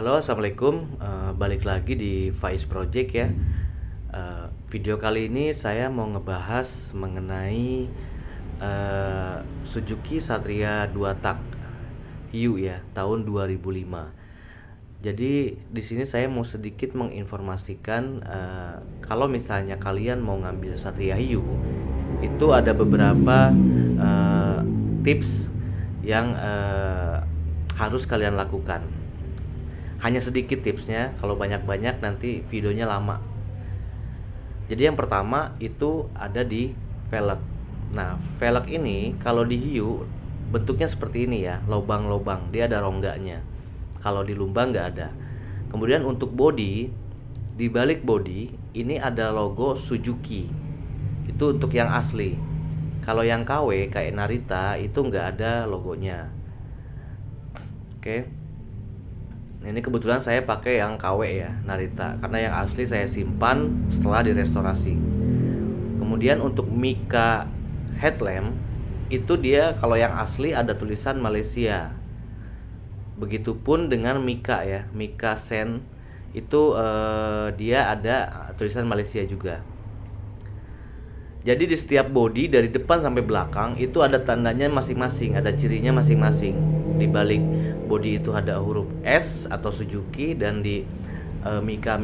Halo, assalamualaikum. Balik lagi di Faiz Project ya. Video kali ini saya mau ngebahas mengenai Suzuki Satria 2 tak Hiu ya, tahun 2005. Jadi di sini saya mau sedikit menginformasikan kalau misalnya kalian mau ngambil Satria Hiu, itu ada beberapa tips yang harus kalian lakukan. Hanya sedikit tipsnya, kalau banyak-banyak nanti videonya lama. Jadi yang pertama itu ada di velg. Nah, velg ini kalau di hiu bentuknya seperti ini ya, lubang-lubang. Dia ada rongganya. Kalau di lumba nggak ada. Kemudian untuk body, di balik body ini ada logo Suzuki. Itu untuk yang asli. Kalau yang KW kayak Narita itu nggak ada logonya. Oke. Nah, ini kebetulan saya pakai yang KW ya, Narita, karena yang asli saya simpan setelah direstorasi. Kemudian untuk Mika headlamp itu dia kalau yang asli ada tulisan Malaysia. Begitupun dengan Mika ya, Mika Sen itu dia ada tulisan Malaysia juga. Jadi di setiap body dari depan sampai belakang itu ada tandanya masing-masing, ada cirinya masing-masing. Di balik body itu ada huruf S atau Suzuki, dan di Mika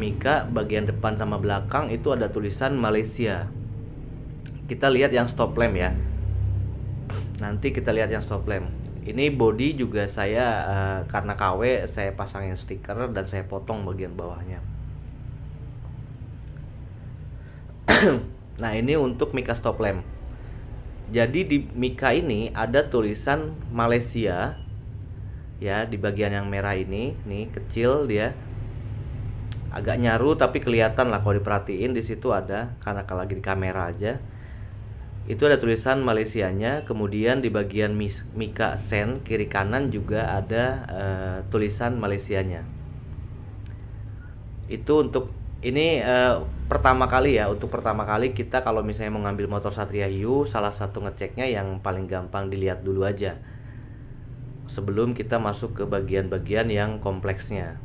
bagian depan sama belakang itu ada tulisan Malaysia. Kita lihat yang stop lamp ya. Nanti kita lihat yang stop lamp. Ini body juga saya karena KW saya pasangin stiker dan saya potong bagian bawahnya. Nah, ini untuk Mika stop lamp. Jadi di Mika ini ada tulisan Malaysia ya, di bagian yang merah ini, nih kecil dia. Agak nyaru tapi kelihatan lah kalau diperhatiin, di situ ada, karena kalau lagi di kamera aja. Itu ada tulisan Malaysianya. Kemudian di bagian Mika Sen kiri kanan juga ada tulisan Malaysianya. Itu untuk ini pertama kali ya, untuk pertama kali kita kalau misalnya mau ngambil motor Satria Hiu, salah satu ngeceknya yang paling gampang dilihat dulu aja sebelum kita masuk ke bagian-bagian yang kompleksnya.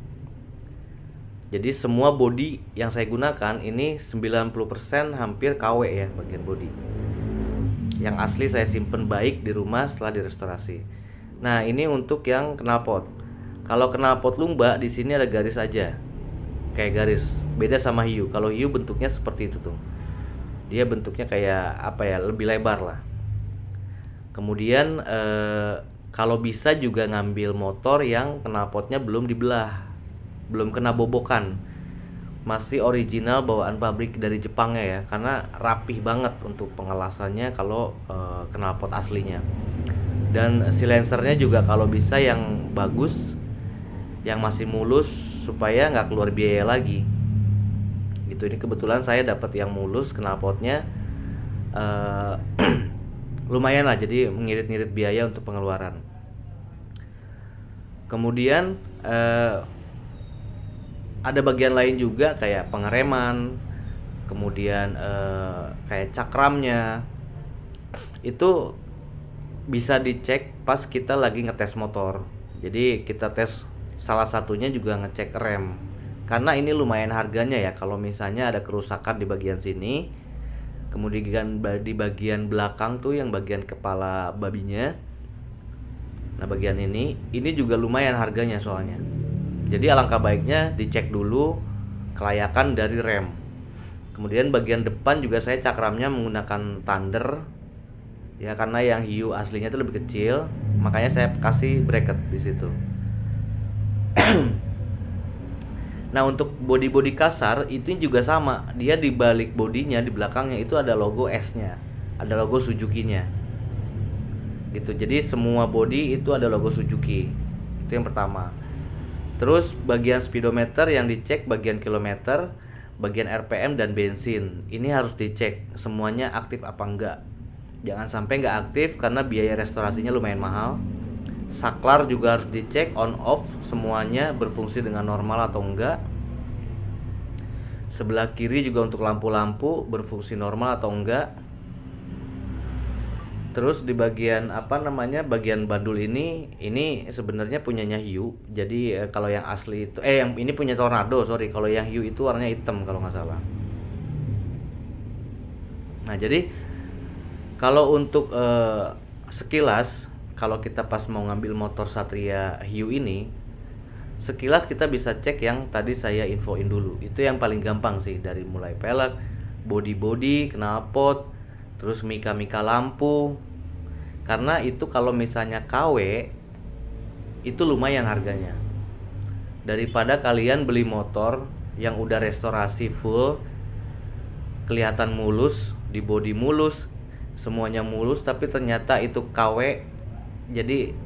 Jadi semua body yang saya gunakan ini 90% hampir KW ya, bagian body. Yang asli saya simpen baik di rumah setelah direstorasi. Nah, ini untuk yang knalpot. Kalau knalpot lumba di sini ada garis aja. Kayak garis, beda sama hiu. Kalau hiu bentuknya seperti itu tuh, dia bentuknya kayak apa ya, lebih lebar lah. Kemudian kalau bisa juga ngambil motor yang knalpotnya belum dibelah, belum kena bobokan, masih original bawaan pabrik dari Jepangnya ya, karena rapih banget untuk pengelasannya kalau knalpot aslinya. Dan silencernya juga kalau bisa yang bagus, yang masih mulus, supaya nggak keluar biaya lagi gitu. Ini kebetulan saya dapat yang mulus knalpotnya, lumayan lah, jadi mengirit-ngirit biaya untuk pengeluaran. Kemudian ada bagian lain juga kayak pengereman, kemudian kayak cakramnya itu bisa dicek pas kita lagi ngetes motor. Jadi kita tes, salah satunya juga ngecek rem, karena ini lumayan harganya ya kalau misalnya ada kerusakan di bagian sini. Kemudian di bagian belakang tuh yang bagian kepala babinya, nah bagian ini juga lumayan harganya soalnya. Jadi alangkah baiknya dicek dulu kelayakan dari rem. Kemudian bagian depan juga saya cakramnya menggunakan Thunder ya, karena yang hiu aslinya itu lebih kecil, makanya saya kasih bracket di situ. Nah, untuk body kasar itu juga sama. Dia di balik bodinya, di belakangnya itu ada logo S-nya, ada logo Suzuki-nya. Gitu. Jadi semua body itu ada logo Suzuki. Itu yang pertama. Terus bagian speedometer yang dicek bagian kilometer, bagian RPM dan bensin. Ini harus dicek semuanya aktif apa enggak. Jangan sampai enggak aktif karena biaya restorasinya lumayan mahal. Saklar juga harus dicek on off semuanya berfungsi dengan normal atau enggak. Sebelah kiri juga untuk lampu-lampu berfungsi normal atau enggak. Terus di bagian apa namanya, bagian bandul ini sebenarnya punyanya Hiu. Jadi kalau yang asli itu yang ini punya Tornado, sorry. Kalau yang Hiu itu warnanya hitam kalau nggak salah. Nah jadi kalau untuk sekilas, kalau kita pas mau ngambil motor Satria Hiu ini, sekilas kita bisa cek yang tadi saya infoin dulu. Itu yang paling gampang sih, dari mulai pelek, body, knalpot, terus mika lampu. Karena itu kalau misalnya KW itu lumayan harganya. Daripada kalian beli motor yang udah restorasi full, kelihatan mulus, di body mulus, semuanya mulus, tapi ternyata itu KW. Jadi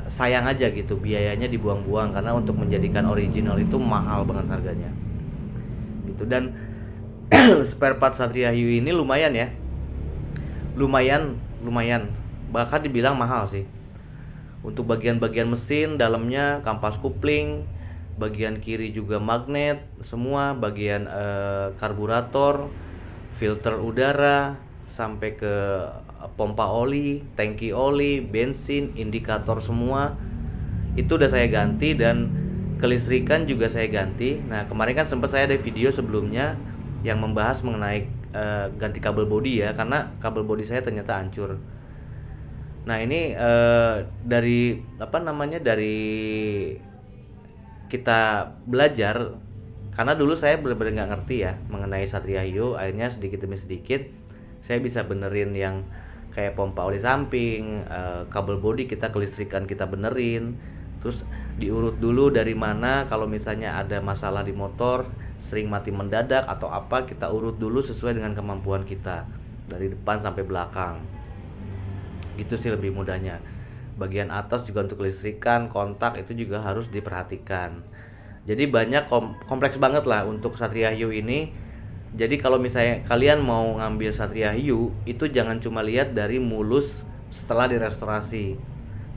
sayang aja gitu, biayanya dibuang-buang, karena untuk menjadikan original itu mahal banget harganya gitu. Dan spare part Satria Hiu ini lumayan ya, lumayan bahkan dibilang mahal sih. Untuk bagian-bagian mesin, dalamnya kampas kupling, bagian kiri juga magnet semua, bagian karburator, filter udara, sampai ke pompa oli, tangki oli, bensin, indikator semua itu udah saya ganti. Dan kelistrikan juga saya ganti. Nah kemarin kan sempat saya ada video sebelumnya yang membahas mengenai ganti kabel bodi ya, karena kabel bodi saya ternyata hancur. Nah ini dari apa namanya, dari kita belajar, karena dulu saya benar-benar nggak ngerti ya mengenai Satria Hiu. Akhirnya sedikit demi sedikit saya bisa benerin yang kayak pompa oli samping, kabel bodi kita kelistrikan kita benerin. Terus diurut dulu dari mana, kalau misalnya ada masalah di motor, sering mati mendadak atau apa, kita urut dulu sesuai dengan kemampuan kita dari depan sampai belakang. Gitu sih lebih mudahnya. Bagian atas juga untuk kelistrikan, kontak itu juga harus diperhatikan. Jadi banyak kompleks banget lah untuk Satria Hiu ini. Jadi kalau misalnya kalian mau ngambil Satria Hiu, itu jangan cuma lihat dari mulus setelah direstorasi,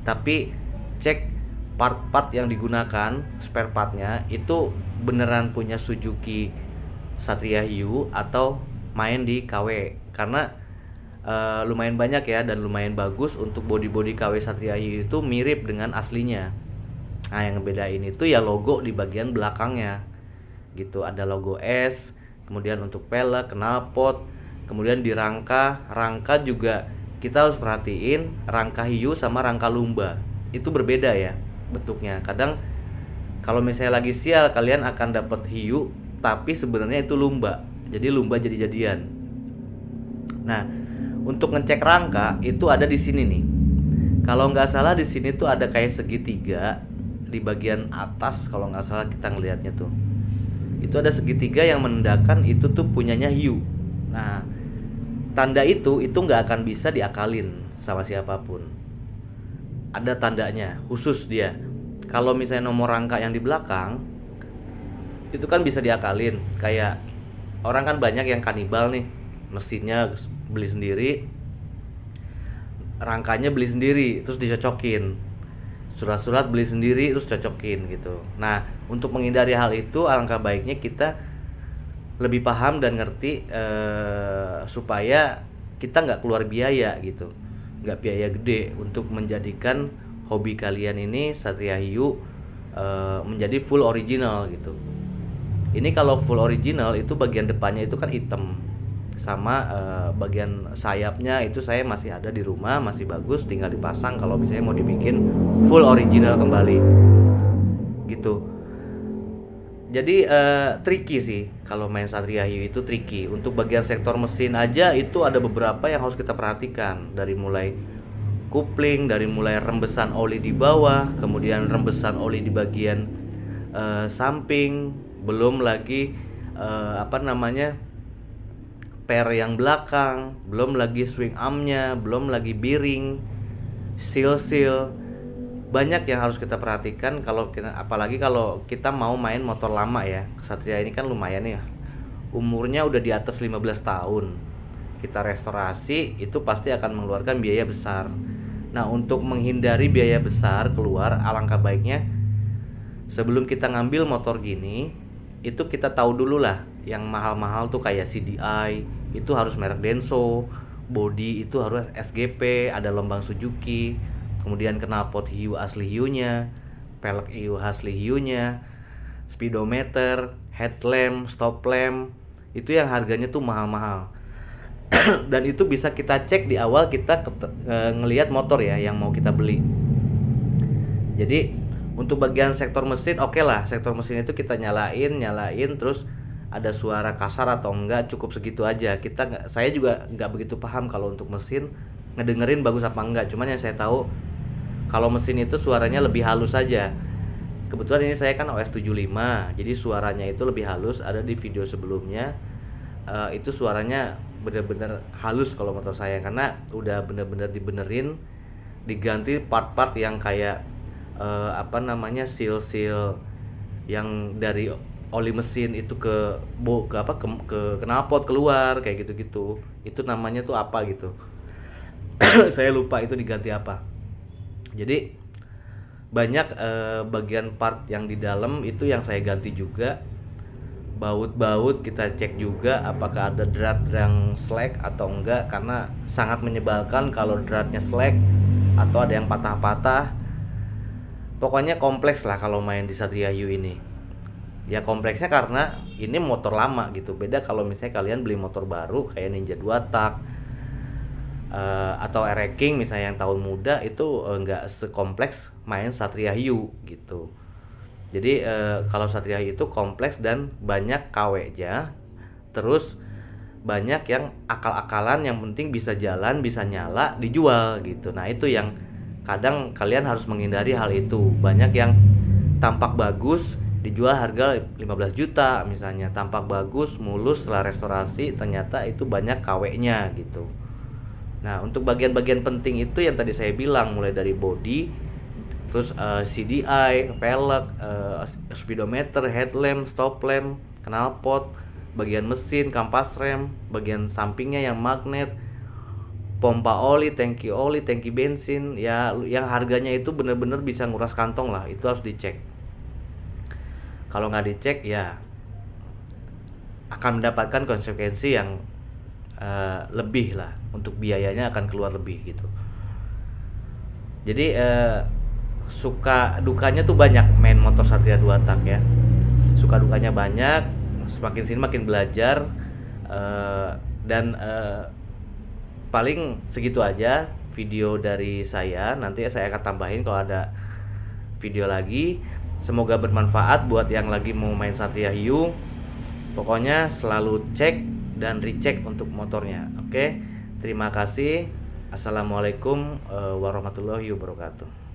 tapi cek part-part yang digunakan, spare partnya itu beneran punya Suzuki Satria Hiu atau main di KW. Karena lumayan banyak ya, dan lumayan bagus untuk body KW Satria Hiu itu mirip dengan aslinya. Nah yang ngebedain itu ya logo di bagian belakangnya gitu, ada logo S. Kemudian untuk pelek, knalpot, kemudian di rangka juga kita harus perhatiin rangka Hiu sama rangka Lumba itu berbeda ya bentuknya. Kadang kalau misalnya lagi sial, kalian akan dapat Hiu tapi sebenarnya itu Lumba, jadi Lumba jadi-jadian. Nah untuk ngecek rangka itu ada di sini nih. Kalau nggak salah di sini tuh ada kayak segitiga di bagian atas, kalau nggak salah kita ngelihatnya tuh. Itu ada segitiga yang menandakan itu tuh punyanya Hiu. Nah tanda itu nggak akan bisa diakalin sama siapapun. Ada tandanya khusus dia. Kalau misalnya nomor rangka yang di belakang itu kan bisa diakalin. Kayak orang kan banyak yang kanibal nih, mesinnya beli sendiri, rangkanya beli sendiri, terus dicocokin, surat-surat beli sendiri terus cocokin gitu. Nah untuk menghindari hal itu, alangkah baiknya kita lebih paham dan ngerti, supaya kita nggak keluar biaya gitu, nggak biaya gede untuk menjadikan hobi kalian ini Satria Hiu menjadi full original gitu. Ini kalau full original itu bagian depannya itu kan hitam, sama bagian sayapnya itu saya masih ada di rumah, masih bagus, tinggal dipasang kalau misalnya mau dibikin full original kembali gitu. Jadi tricky sih kalau main Satria Hiu itu tricky. Untuk bagian sektor mesin aja itu ada beberapa yang harus kita perhatikan, dari mulai kupling, dari mulai rembesan oli di bawah, kemudian rembesan oli di bagian samping, belum lagi per yang belakang, belum lagi swing armnya, belum lagi bearing, seal. Banyak yang harus kita perhatikan kalau kita, apalagi kalau kita mau main motor lama ya. Satria ini kan lumayan ya, umurnya udah di atas 15 tahun. Kita restorasi itu pasti akan mengeluarkan biaya besar. Nah untuk menghindari biaya besar keluar, alangkah baiknya sebelum kita ngambil motor gini, itu kita tahu dulu lah yang mahal-mahal tuh kayak CDI itu harus merek Denso, body itu harus SGP, ada lembang Suzuki, kemudian knalpot hiu asli hiunya, pelek hiu asli hiunya, speedometer, headlamp, stop lamp, itu yang harganya tuh mahal-mahal. Dan itu bisa kita cek di awal kita ngelihat motor ya yang mau kita beli. Jadi untuk bagian sektor mesin oke lah, sektor mesin itu kita nyalain terus ada suara kasar atau enggak, cukup segitu aja. Saya juga nggak begitu paham kalau untuk mesin ngedengerin bagus apa enggak, cuman yang saya tahu kalau mesin itu suaranya lebih halus saja. Kebetulan ini saya kan OS 75, jadi suaranya itu lebih halus. Ada di video sebelumnya, itu suaranya bener-bener halus kalau motor saya, karena udah bener-bener dibenerin, diganti part-part yang kayak seal-seal yang dari oli mesin itu ke knalpot keluar kayak gitu-gitu. Itu namanya tuh apa gitu. Saya lupa itu diganti apa. Jadi banyak bagian part yang di dalam itu yang saya ganti juga. Baut-baut kita cek juga apakah ada drat yang slack atau enggak, karena sangat menyebalkan kalau dratnya slack atau ada yang patah-patah. Pokoknya kompleks lah kalau main di Satria Hiu ini. Ya kompleksnya karena ini motor lama gitu. Beda kalau misalnya kalian beli motor baru kayak Ninja 2 tak atau RX King misalnya yang tahun muda, itu nggak sekompleks main Satria Hiu gitu. Jadi kalau Satria Hiu itu kompleks dan banyak KW-nya, terus banyak yang akal-akalan, yang penting bisa jalan, bisa nyala, dijual gitu. Nah itu yang kadang kalian harus menghindari hal itu. Banyak yang tampak bagus dijual harga 15 juta misalnya, tampak bagus, mulus setelah restorasi, ternyata itu banyak KW-nya gitu. Nah untuk bagian-bagian penting itu yang tadi saya bilang, mulai dari body, terus CDI, pelek, speedometer, headlamp, stop lamp, knalpot, bagian mesin, kampas rem, bagian sampingnya yang magnet, pompa oli, tangki bensin, ya yang harganya itu bener-bener bisa nguras kantong lah, itu harus dicek. Kalau nggak dicek ya akan mendapatkan konsekuensi yang lebih lah, untuk biayanya akan keluar lebih gitu. Jadi suka dukanya tuh banyak main motor Satria 2 tak ya. Suka dukanya banyak, semakin sini makin belajar, dan paling segitu aja video dari saya. Nanti saya akan tambahin kalau ada video lagi. Semoga bermanfaat buat yang lagi mau main Satria Hiu. Pokoknya selalu cek dan recheck untuk motornya. Oke, terima kasih. Assalamualaikum warahmatullahi wabarakatuh.